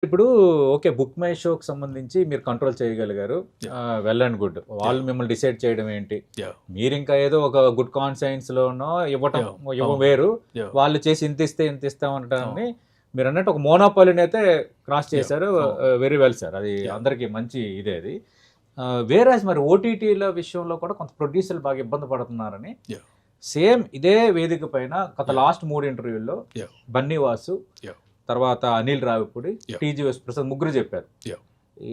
ఇప్పుడు okay. Book my షోకి సంబంధించి మీరు కంట్రోల్ చేయగలిగారు. యాహ్! Well and good. వాళ్ళు యాహ్! మిమ్మల్ని డిసైడ్ చేయడం ఏంటి? యాహ్! మీరింకా ఏదో ఒక గుడ్ కాన్షియన్స్‌లోనో ఇవ్వటం యాహ్! ఇవ్వడం అవును. వేరు. యాహ్! వాళ్ళు చేసి ఇంతిస్తే ఇంతిస్తాం అవును. అనటాన్ని మీరన్నట్టు ఒక మోనోపాలీనైతే క్రాస్ యాహ్! చేశారు. అవును. Very well sir. అది యాహ్! అందరికి మంచి ఇదే అది. వేరాజ్ మరి ఓటీటీల విషయంలో కూడా కొంత ప్రొడ్యూసర్లు బాగా ఇబ్బంది పడుతున్నారని యాహ్! సేమ్ ఇదే వేదిక పైన గత యాహ్! లాస్ట్ 3 ఇంటర్వ్యూల్లో యాహ్! బన్నీ వాసు, యాహ్! తర్వాత అనిల్ రావిపూడి, యాహ్! టీజీఎస్ ప్రసాద్ ముగ్గురు చెప్పారు. యాహ్!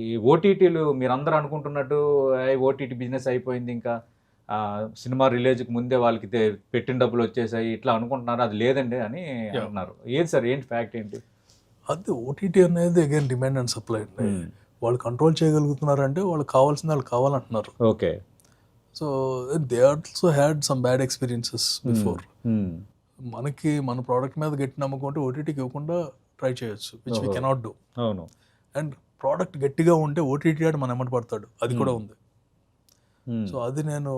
ఈ ఓటీటీలు మీరందరూ అనుకుంటున్నట్టు ఓటీటీ బిజినెస్ అయిపోయింది ఇంకా సినిమా రిలీజ్‌కి ముందే వాళ్ళకి పెట్టిన డబ్బులు వచ్చేసాయి ఇట్లా అనుకుంటున్నారు. అది లేదండి అని యాహ్! అంటున్నారు. ఏది సార్ ఏంటి ఫ్యాక్ట్ ఏంటి? అది ఓటీటీ అనేది అగైన్ డిమాండ్ అండ్ సప్లై అండి. హ్మ్. వాళ్ళు కంట్రోల్ చేయగలుగుతున్నారంటే వాళ్ళకి కావాల్సింది వాళ్ళు కావాలంటున్నారు. Okay. So, they also had some bad experiences hmm. Before. Hmm. మనకి మన ప్రొడక్ట్ మీద గట్టి నమ్మకం ఉంటే ఓటీటీకి ఇవ్వకుండా ట్రై చేయొచ్చు. విచ్ వి ఓహో! Cannot do. అవును. అండ్ ప్రొడక్ట్ గట్టిగా ఉంటే ఓటీటీ ఆడు మన ఎమ్మట పడతాడు. అది హ్మ్. కూడా ఉంది. హ్మ్. సో, అది నేను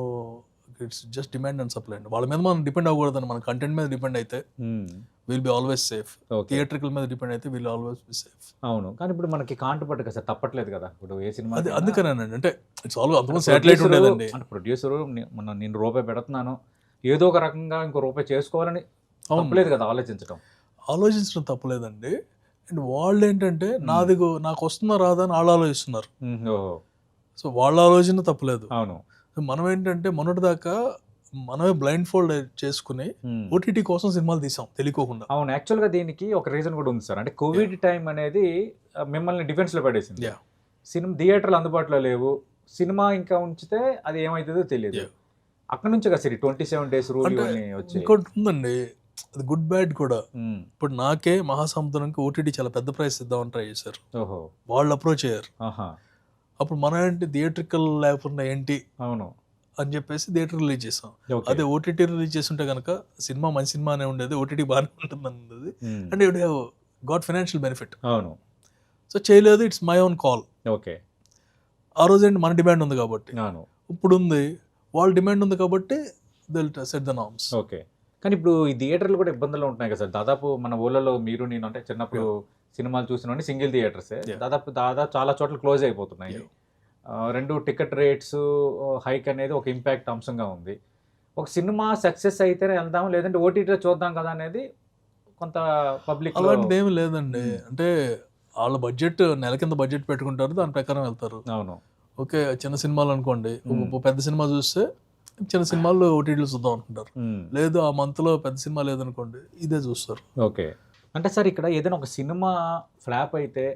it's just demand and supply అండి. వాళ్ళ మీద మనం డిపెండ్ అవ్వకూడదండి. మన కంటెంట్ మీద డిపెండ్ అయితే హ్మ్. Will be always safe. Okay. Theatrical మీద డిపెండ్ అయితే విల్ ఆల్వేస్ బి సేఫ్. అవును. కానీ ఇప్పుడు మనకి కాంటపడ్డ కదా సార్ తప్పట్లేదు కదా! ఇప్పుడు ఏ అది సినిమాకైనా అందుకనేనండి. అంటే ఇట్స్ ఆల్‌వే అంటే అంతకుముందు శాటిలైట్ ఉండేదండి. ప్రొడ్యూసరు నేను రూపాయి పెడుతున్నాను. ఏదో ఒక రకంగా ఇంకో రూపాయి చేసుకోవాలని అవును. తప్పులేదు కదా ఆలోచించటం. ఆలోచించడం తప్పులేదండి. అండ్ వాళ్ళేంటంటే హ్మ్. నాకొస్తుందా రాదా అని ఆళ్ళు ఆలోచిస్తున్నారు. హ్మ్. ఓహో! సో, వాళ్ళ ఆలోచన తప్పులేదు. అవును. మనమేంటంటే మొన్నటిదాకా మనమే బ్లైండ్ ఫోల్డ్ చేసుకొని హ్మ్. ఓటీటీ కోసం సినిమాలు తీసాం తెలియకోకుండా. అవును. యాక్చువల్‌గా దీనికి ఒక రీజన్ కూడా ఉంది సార్. అంటే యాహ్! కోవిడ్ టైమ్ అనేది మిమ్మల్ని డిఫెన్స్‌లో పడేసింది. యాహ్! థియేటర్‌లు అందుబాటులో లేవు. సినిమా ఇంకా ఉంచితే అది ఏమైతదో తెలీదు. యాహ్! అక్కడి నుంచే కదా సార్ ఈ 27 డేస్ రూల్ అంటే ఇవన్నీ వచ్చాయి. ఇంకోటి ఉందండి. అది గుడ్, బ్యాడ్ కూడా. హ్మ్. ఇప్పుడు నాకే 'మహాసముద్రం'కి ఓటీటీ చాలా పెద్ద ప్రైస్ ఇద్దామని ట్రై చేశారు. ఓహో! వాళ్ళు అప్రోచ్ అయ్యారు. ఆహా! అప్పుడు మనం ఏంటి థియేట్రికల్ లేకుండా ఏంటి అవును. అని చెప్పేసి థియేటర్ రిలీజ్ చేసాం. ఓకే. అదే ఓటీటీ రిలీజ్ చేసుంటే గనక సినిమా మంచి సినిమానే ఉండేది. ఓటీటీ బానే ఉంటుందనుండేది. Hmm. And would have got financial benefit. అవును. సో, చేయలేదు. It's my own call. Okay. ఆ రోజేంటి మన డిమాండ్ ఉంది కాబట్టి. అవును. ఇప్పుడుంది. వాళ్ళ డిమాండ్ ఉంది కాబట్టి they will set the norms. Okay. కానీ ఇప్పుడు ఈ థియేటర్‌లు కూడా ఇబ్బందుల్లో ఉంటున్నాయి కదా సార్. దాదాపు మన ఊర్లలో మీరు నేను అంటే చిన్నప్పుడు యాహ్! సినిమాలు చూసినవన్నీ సింగిల్ థియేటర్సే. యాహ్! దాదాపు చాలా చోట్ల క్లోజ్ అయిపోతున్నాయి. యాహ్! 2 టికెట్ రేట్స్ హైక్ అనేది ఒక ఇంపాక్ట్ అంశంగా ఉంది. ఒక సినిమా సక్సెస్ అయితేనే ఎళ్దాం లేదంటే ఓటీటీలో చూద్దాం కదా అనేది కొంత పబ్లిక్‌లో అలాంటిదేమి లేదండి. హ్మ్. అంటే ఆళ్ళ బడ్జెట్ నెల కింద బడ్జెట్ పెట్టుకుంటారు. దాని ప్రకారం వెళ్తారు. అవును. ఓకే. చిన్న సినిమాలనుకోండి. హ్మ్. పెద్ద సినిమా చూస్తే చిన్న సినిమాలు ఓటీటీలో చూద్దాం అనుకుంటారు. హ్మ్. లేదు ఆ మంత్‌లో పెద్ద సినిమా లేదనుకోండి ఇదే చూస్తారు. ఓకే. అంటే సార్ ఇక్కడ ఏదైనా ఒక సినిమా ఫ్లాప్ అయితే